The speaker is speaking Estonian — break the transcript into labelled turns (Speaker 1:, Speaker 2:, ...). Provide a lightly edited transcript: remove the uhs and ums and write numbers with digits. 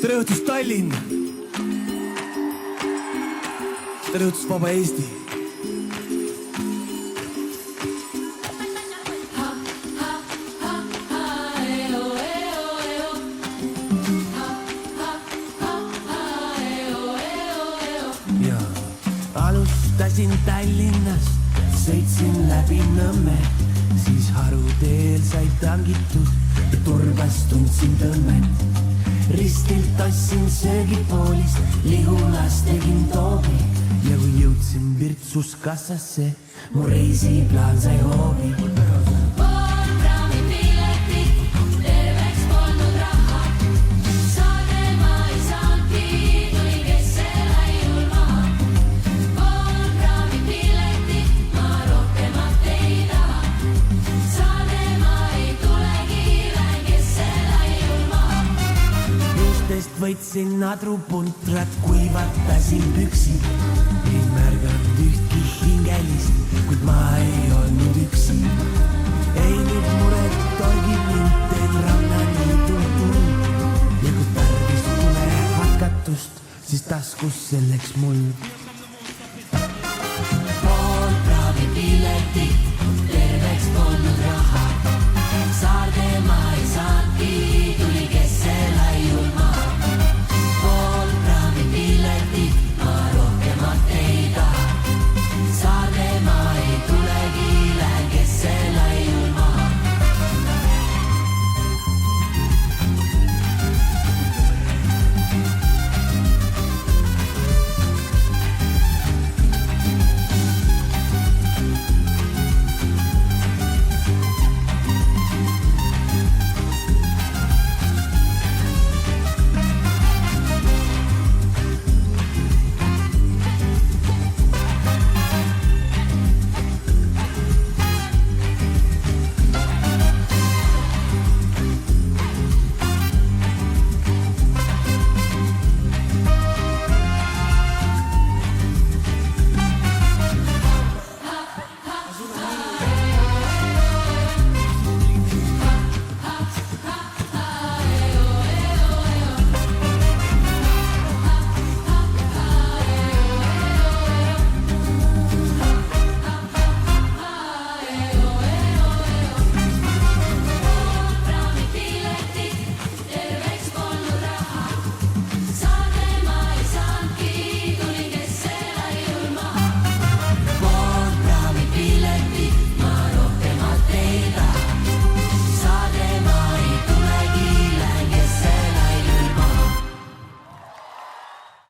Speaker 1: tere õhtust Tallinn. Tere õhtust vaba Eesti. Ja alustasin Tallinnas, sõitsin läbi Nõmme, siis Haruteel sai tangitud ja turbas tundsin tõmmet. Ristilt ostsin söögipoolist, Lihulas tegin toobi ja kui jõudsin Virtsus kassasse, mu reisiplaan sai hoobi. Võtsin adrupuntrat, kuivatasin püksid. Ei märganud ühtki hingelist, kuid ma ei olnud üksi. Ei nüüd muret, torgin mind, teen rannani tuld. Ja kui tarvis tule hakatust, siis taskus selleks muld.